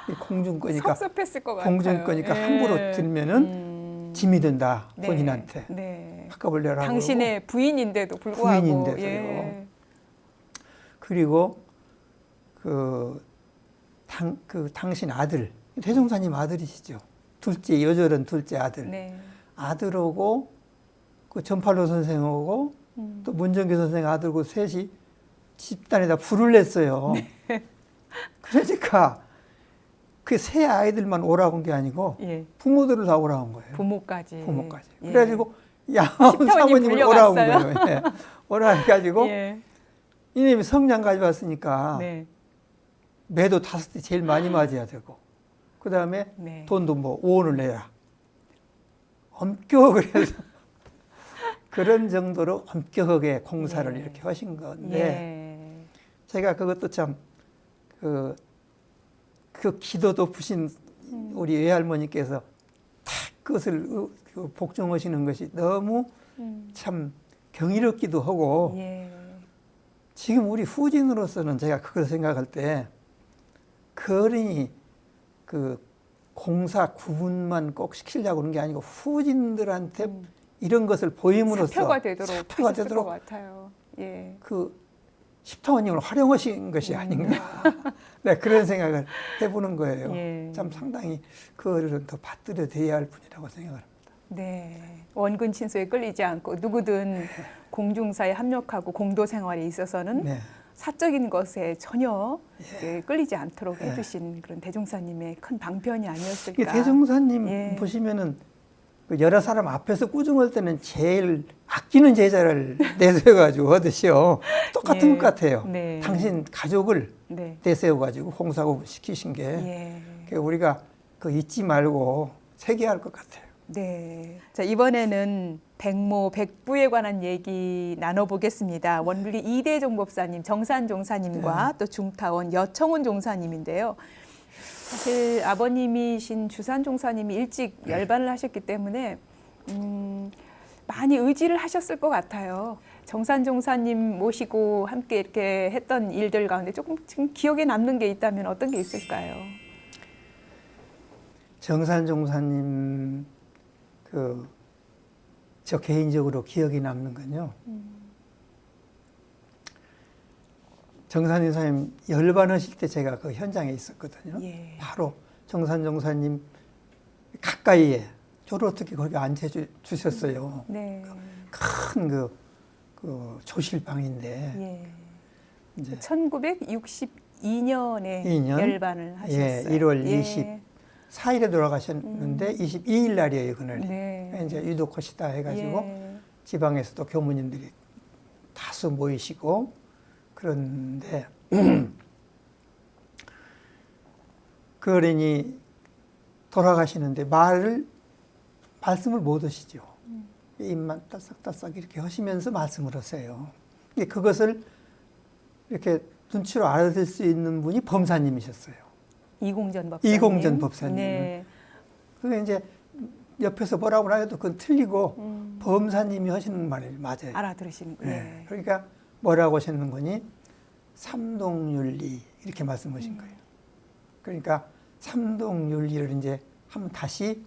이 공중거니까 섭섭했을 것 같아요. 공중거니까 예. 함부로 들면은 짐이 된다 네. 본인한테. 네. 학급을 내라고. 당신의 부인인데도 불구하고. 부인인데도요. 예. 그리고 당신 아들, 대종사님 아들이시죠. 둘째, 여절은 둘째 아들. 네. 아들하고 그 전팔로 선생하고 또 문정규 선생 아들고 셋이 집단에다 불을 냈어요. 네. 그러니까 그 세 아이들만 오라고 한 게 아니고 예. 부모들을 다 오라고 한 거예요. 부모까지. 부모까지. 예. 그래가지고 양아운 십타원이 사모님을 오라고 한 불려갔어요. 거예요. 예. 오라 해가지고 예. 이님이 성냥 가져왔으니까 네. 매도 5대 제일 많이 맞아야 되고 그 다음에 네. 돈도 뭐 5원을 내라. 엄격을 해서 그런 정도로 엄격하게 공사를 예. 이렇게 하신 건데 예. 제가 그것도 참 그 기도 높으신 우리 외할머니께서 다 그것을 복종하시는 것이 너무 참 경이롭기도 하고 예. 지금 우리 후진으로서는 제가 그걸 생각할 때 그 어린이 그 공사 구분만 꼭 시키려고 하는 게 아니고 후진들한테 이런 것을 보임으로써 사표가 되도록 사표가 하셨을 되도록 것 같아요. 예. 그 십타원님을 활용하신 것이 아닌가. 네, 그런 생각을 해보는 거예요. 예. 참 상당히 그 어른은 더 받들여져야 할 분이라고 생각을 합니다. 네. 원근 친소에 끌리지 않고 누구든 공중사에 합력하고 공도 생활에 있어서는 네. 사적인 것에 전혀 예, 끌리지 않도록 예. 해주신 그런 대종사님의 큰 방편이 이게 아니었을까. 대종사님 예. 보시면은 그 여러 사람 앞에서 꾸중할 때는 제일 아끼는 제자를 내세워가지고 얻으시오. 똑같은 예. 것 같아요. 네. 당신 가족을 네. 내세워가지고 홍사고 시키신 게 예. 그러니까 우리가 그 잊지 말고 새겨야 할 것 같아요. 네. 자, 이번에는 백모, 백부에 관한 얘기 나눠보겠습니다. 원불리 이대 종법사님, 정산 종사님과 또 중타원 여청훈 종사님인데요. 사실 아버님이신 주산 종사님이 일찍 열반을 하셨기 때문에 많이 의지를 하셨을 것 같아요. 정산 종사님 모시고 함께 이렇게 했던 일들 가운데 조금 지금 기억에 남는 게 있다면 어떤 게 있을까요? 정산 종사님 저 개인적으로 기억이 남는 건요. 정산 종사님 열반하실 때 제가 그 현장에 있었거든요. 예. 바로 정산 종사님 가까이에 저를 어떻게 거기 앉혀 주셨어요. 네. 큰 그 조실방인데 예. 이제 1962년에 2년? 열반을 하셨어요. 예, 1월 예. 24일에 돌아가셨는데 22일 날이에요, 그날이. 네. 이제 유독하시다 해가지고 예. 지방에서도 교무님들이 다수 모이시고 그런데 그 어린이 돌아가시는데 말씀을 못 하시죠. 입만 딸싹딸싹 이렇게 하시면서 말씀을 하세요. 근데 그것을 이렇게 눈치로 알아들 수 있는 분이 범사님이셨어요. 이공전 법사님. 이공전 법사님. 네. 그게 이제 옆에서 뭐라고 해도 그건 틀리고 범사님이 하시는 말이 맞아요. 알아들으시는 네. 네. 그러니까 뭐라고 하시는 거니? 삼동윤리 이렇게 말씀하신 거예요. 그러니까 삼동윤리를 이제 한번 다시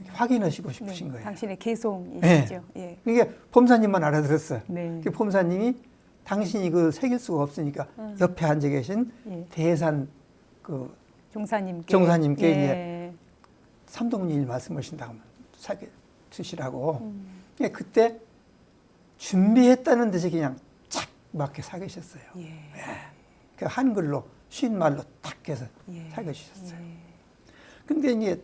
확인하시고 싶으신 네. 거예요. 당신의 개송이시죠. 예. 그게 범사님만 알아들었어요. 네. 그 범사님이 당신이 그 새길 수가 없으니까 옆에 앉아 계신 예. 대산 그 종사님께 이제 예. 삼동윤리 말씀하신다고 하면 사게 주시라고. 그때 준비했다는 듯이 그냥 착 맞게 사게 주셨어요. 예. 그 한글로 쉰 말로 딱 해서 예. 사게 주셨어요. 예. 근데 이제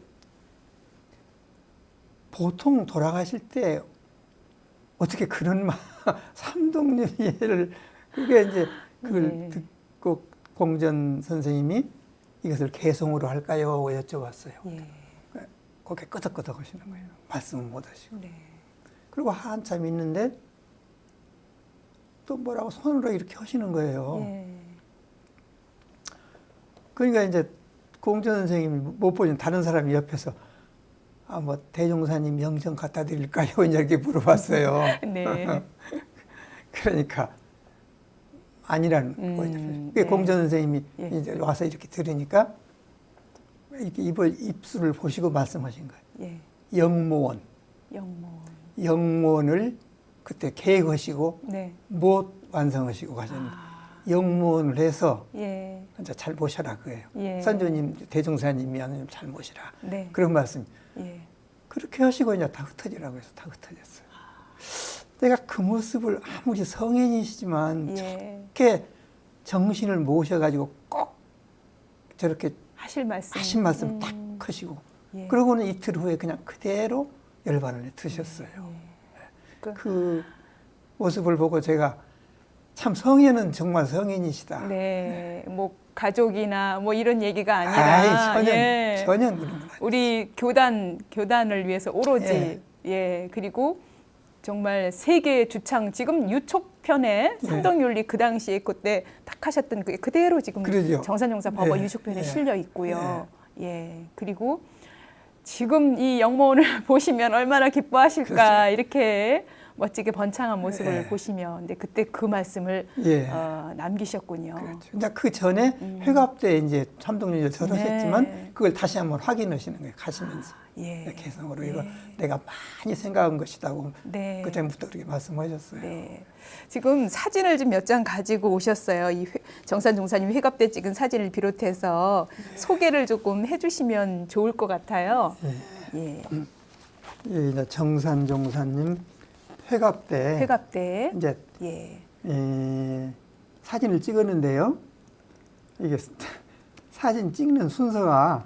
보통 돌아가실 때 어떻게 그런 삼동윤리를 그게 이제 그걸 예. 듣고 공전 선생님이 이것을 개송으로 할까요? 여쭤봤어요. 예. 그렇게 끄덕끄덕 하시는 거예요. 말씀은 못 하시고. 네. 그리고 한참 있는데 또 뭐라고 손으로 이렇게 하시는 거예요. 예. 그러니까 이제 공전 선생님이 못 보신 다른 사람이 옆에서 뭐 대종사님 영정 갖다 드릴까요? 이렇게 물어봤어요. 네. 그러니까 아니라는 거죠. 네. 공전 선생님이 예. 이제 와서 이렇게 들으니까 이렇게 입술을 보시고 말씀하신 거예요. 예. 영모원. 영문. 영문을 그때 계획하시고 네. 못 완성하시고 가셨는데 영문을 해서 이제 잘 모셔라 그거예요. 예. 선조님, 대종사님이 하나님 잘 모시라. 네. 그런 말씀. 예. 그렇게 하시고 이제 다 흩어지라고 해서 다 흩어졌어요. 내가 그 모습을 아무리 성인이시지만 예. 저렇게 정신을 모셔가지고 꼭 저렇게 하실 말씀. 하신 말씀 딱 하시고 예. 그러고는 이틀 후에 그냥 그대로 열반을 드셨어요. 그 모습을 보고 제가 참 성인은 정말 성인이시다. 네. 뭐 가족이나 뭐 이런 얘기가 아니라 전혀 그런 건 아니에요. 우리 교단을 위해서 오로지 그리고 정말 세계의 주창 지금 유촉편에 상동윤리 그 당시에 그때 딱 하셨던 그게 그대로 지금 그러죠. 정산용사 법원 유촉편에 실려 있고요. 그리고 지금 이 영모를 보시면 얼마나 기뻐하실까. 그렇죠. 이렇게 멋지게 번창한 모습을 보시면 근데 그때 그 말씀을 남기셨군요. 그렇죠. 이제 그 전에 회갑 때 이제 참동률을 설하셨지만 그걸 다시 한번 확인하시는 거예요. 가시면서 개성으로 이거 내가 많이 생각한 것이다고 그때부터 그렇게 말씀하셨어요. 네. 지금 사진을 좀 몇 장 가지고 오셨어요. 이 정산 종사님 회갑 때 찍은 사진을 비롯해서 소개를 조금 해주시면 좋을 것 같아요. 이제 정산 종사님 회갑 때 이제 사진을 찍었는데요. 이게 사진 찍는 순서가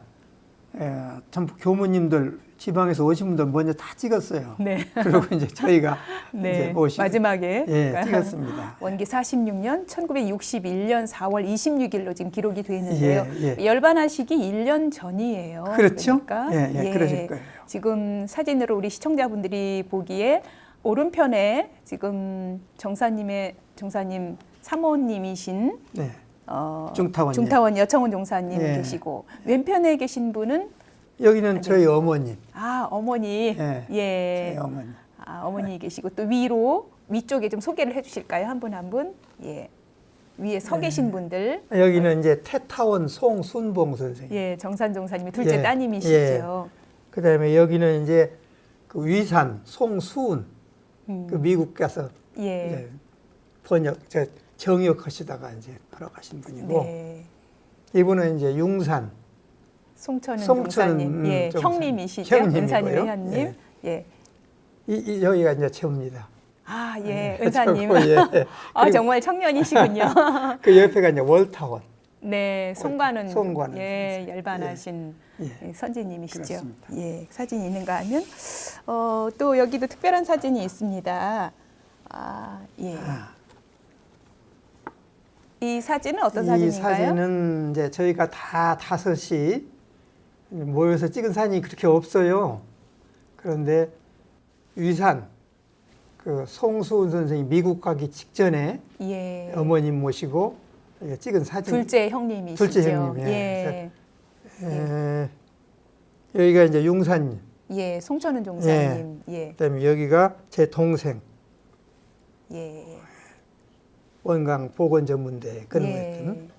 전부 교무님들 지방에서 오신 분들 먼저 다 찍었어요. 네. 그리고 이제 저희가 이제 마지막에 찍었습니다. 원기 46년 1961년 4월 26일로 지금 기록이 되어 있는데요. 열반하시기 1년 전이에요. 그렇죠? 그러니까 그러실 거예요. 지금 사진으로 우리 시청자분들이 보기에 오른편에 지금 정사님 사모님이신 중타원 여청원 종사님 계시고 왼편에 계신 분은 여기는 저희 어머님. 어머니. 저희 어머니. 어머니 계시고 또 위쪽에 좀 소개를 해주실까요? 한 분 한 분. 위에 서 계신 분들. 여기는 이제 태타원 송순봉 선생님. 정산 종사님의 둘째 따님이시죠. 그다음에 여기는 이제 그 위산 송수은 그 미국 가서 이제 정역하시다가 이제 돌아가신 분이고 이분은 이제 융산 송천은 종사님 형님이시죠. 은사님의 형님. 여기가 이제 처입니다. 은사님. 정말 청년이시군요. 그 옆에가 이제 월타원. 송관은 선생. 열반하신 선지님이시죠. 사진이 있는가 하면 또 여기도 특별한 사진이 있습니다. 이 사진은 어떤 사진인가요? 이 사진은 이제 저희가 다 다섯이 모여서 찍은 사진이 그렇게 없어요. 그런데 위산 그 송수은 선생이 미국 가기 직전에 어머님 모시고 찍은 사진. 둘째 형님이시죠. 둘째 형님. 여기가 이제 융사님. 송천은 종사님. 그다음에 여기가 제 동생. 원광 보건전문대 근무했던.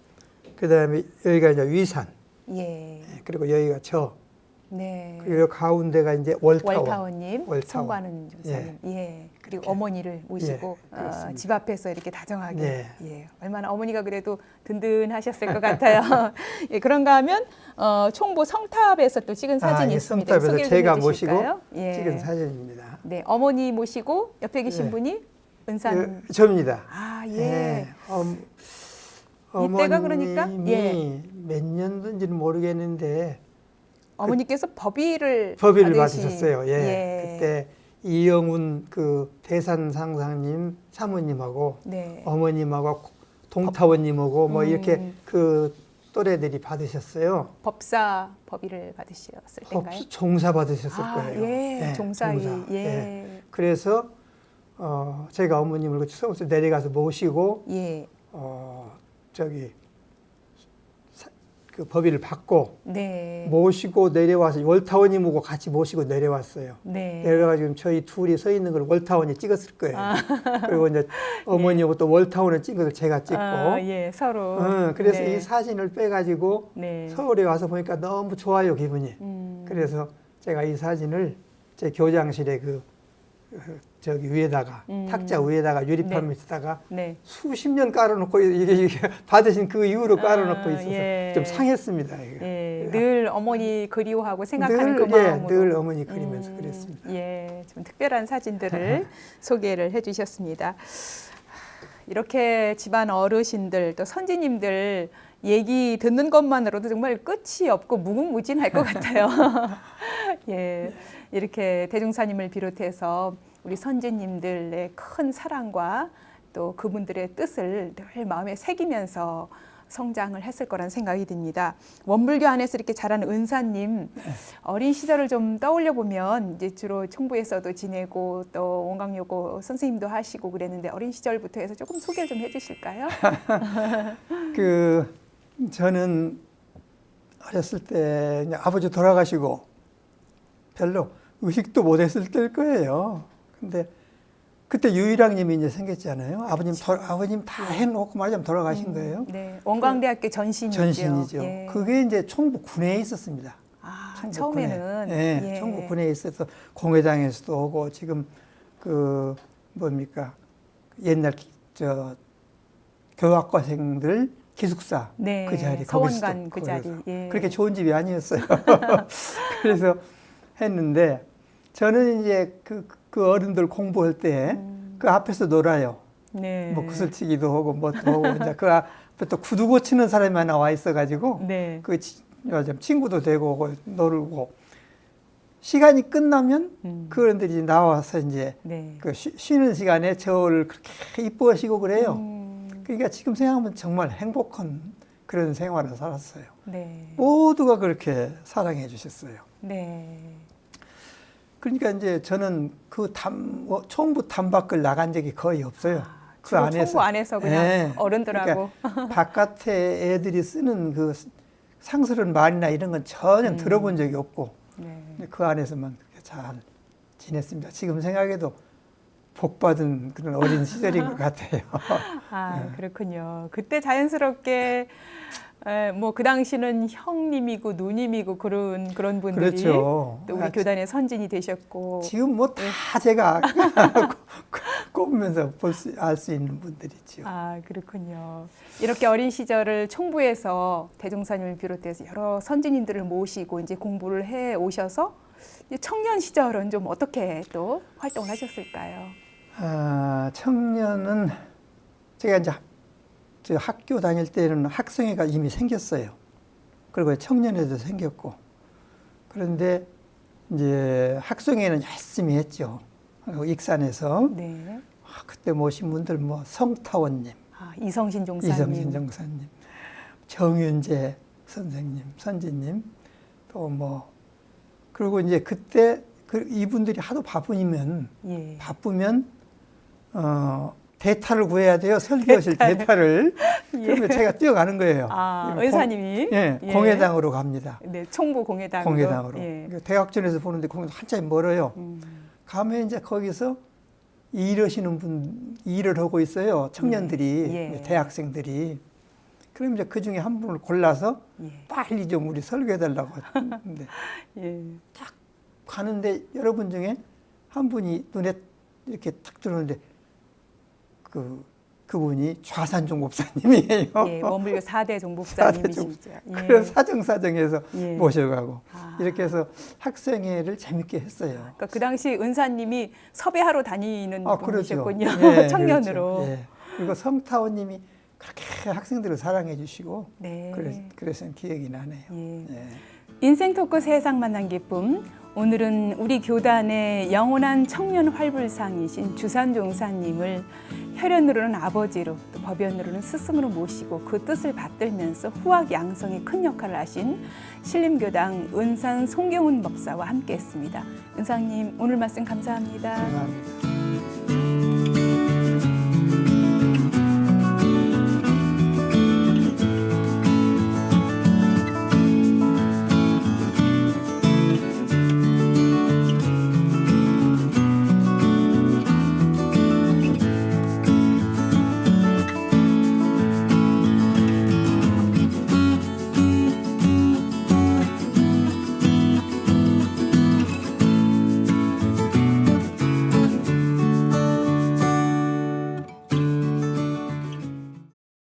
그다음에 여기가 이제 위산. 그리고 여기가 저. 그리고 가운데가 이제 월타원님, 송관은 종사님. 그리고 어머니를 모시고 집 앞에서 이렇게 다정하게. 얼마나 어머니가 그래도 든든하셨을 것 같아요. 그런가 하면 총보 성탑에서 또 찍은 사진이 있습니다. 성탑에서 제가 모시고 찍은 사진입니다. 어머니 모시고 옆에 계신 분이 은산. 저입니다. 이때가 그러니까 몇 년도인지는 모르겠는데 어머니께서 법위를 받으셨어요. 그때 이영훈 그 대산 상상님 사모님하고 어머님하고 동타원님하고 뭐 이렇게 그 또래들이 받으셨어요. 법사 법위를 받으셨을 때인가요? 종사 받으셨을 거예요. 종사위. 그래서 제가 어머님을 서울서 내려가서 모시고 그 법위를 받고 모시고 내려와서 월타원님하고 같이 모시고 내려왔어요. 내려가지고 저희 둘이 서 있는 걸 월타원이 찍었을 거예요. 그리고 이제 어머니하고 또 월타원을 찍은 걸 제가 찍고 서로. 그래서 이 사진을 빼가지고 서울에 와서 보니까 너무 좋아요 기분이. 그래서 제가 이 사진을 제 교장실에 저기 위에다가 탁자 위에다가 유리판 네. 밑에다가 네. 수십 년 깔아놓고 이게 받으신 그 이후로 깔아놓고 있어서 예. 좀 상했습니다. 이게. 예, 늘 어머니 그리워하고 생각하는 그 늘, 마음으로. 늘 어머니 그리면서 그랬습니다. 예, 좀 특별한 사진들을 소개를 해주셨습니다. 이렇게 집안 어르신들 또 선지님들 얘기 듣는 것만으로도 정말 끝이 없고 무궁무진할 것 같아요. 예, 이렇게 대종사님을 비롯해서 우리 선지님들의 큰 사랑과 또 그분들의 뜻을 늘 마음에 새기면서 성장을 했을 거란 생각이 듭니다. 원불교 안에서 이렇게 자란 은사님 어린 시절을 좀 떠올려 보면 이제 주로 총부에서도 지내고 또 원광요고 선생님도 하시고 그랬는데 어린 시절부터 해서 조금 소개를 좀 해주실까요? 저는 어렸을 때 이제 아버지 돌아가시고 별로 의식도 못했을 때일 거예요. 근데 그때 유일학님이 이제 생겼잖아요. 아버님 다 해놓고 말하자면 돌아가신 거예요. 네, 원광대학교 전신이죠. 전신이죠. 예. 그게 이제 총부 군에 있었습니다. 아, 총부 처음에는 군에. 예. 총부 군에 있어서 공회장에서도 오고 지금 옛날 교학과생들 기숙사 네, 그 자리 서원관 거기서도 그 자리. 예. 그렇게 좋은 집이 아니었어요. 그래서 했는데 저는 이제 그 어른들 공부할 때 그 앞에서 놀아요. 네. 뭐 구슬치기도 하고 뭐도 하고 이제 그 앞에 또 구두 고치는 사람이 하나 와 있어가지고 네. 친구도 되고 오고 놀고 시간이 끝나면 그 어른들이 나와서 이제 네. 그 쉬는 시간에 저를 그렇게 이뻐하시고 그래요. 그러니까 지금 생각하면 정말 행복한 그런 생활을 살았어요. 네. 모두가 그렇게 사랑해 주셨어요. 네. 그러니까 이제 저는 총부 탐 밖을 나간 적이 거의 없어요. 그 주로 안에서. 총부 안에서 그냥 네. 어른들하고. 그러니까 바깥에 애들이 쓰는 그 상스러운 말이나 이런 건 전혀 들어본 적이 없고 네. 그 안에서만 그렇게 잘 지냈습니다. 지금 생각해도 복받은 그런 어린 시절인 것 같아요. 아, 그렇군요. 그때 자연스럽게 뭐 그 당시는 형님이고 누님이고 그런 분들이 그렇죠. 또 우리 교단의 선진이 되셨고 지금 뭐 다 제가 꼽으면서 알 수 있는 분들이죠. 아, 그렇군요. 이렇게 어린 시절을 총부에서 대종사님을 비롯해서 여러 선진님들을 모시고 이제 공부를 해 오셔서 이제 청년 시절은 좀 어떻게 또 활동을 하셨을까요? 청년은 제가 이제 저 학교 다닐 때는 학생회가 이미 생겼어요. 그리고 청년회도 생겼고. 그런데 이제 학생회는 열심히 했죠. 익산에서. 네. 그때 모신 분들 뭐 성타원님, 아, 이성신 종사님. 정윤재 선생님, 선지님, 또 뭐 그리고 이제 그때 이분들이 하도 바쁘면 대타를 구해야 돼요. 설교하실 대타를. 그러면 제가 뛰어가는 거예요. 아, 은사님이? 예, 공회당으로 갑니다. 네, 총부 공회당으로. 공회당으로. 예. 대학전에서 보는데 공회당 한참 멀어요. 가면 이제 거기서 일을 하고 있어요. 청년들이, 예. 대학생들이. 그럼 이제 그 중에 한 분을 골라서 예. 빨리 좀 우리 설교해달라고 하는데 예. 딱 가는데 여러분 중에 한 분이 눈에 이렇게 탁 들어오는데 그분이 좌산종 목사님이에요. 예, 원불교 4대 종목사님이시죠. 예. 그래서 사정사정해서 예. 모셔가고 아. 이렇게 해서 학생회를 재밌게 했어요. 그러니까 그 당시 은사님이 섭외하러 다니는 분이셨군요. 그렇죠. 예, 청년으로. 그렇죠. 예. 그리고 성타원님이 그렇게 학생들을 사랑해 주시고 네. 그래서 기억이 나네요. 예. 예. 인생 토크 세상 만난 기쁨. 오늘은 우리 교단의 영원한 청년 활불상이신 주산종사님을 혈연으로는 아버지로 또 법연으로는 스승으로 모시고 그 뜻을 받들면서 후학 양성에 큰 역할을 하신 신림교당 은산 송경훈 법사와 함께했습니다. 은사님 오늘 말씀 감사합니다. 감사합니다.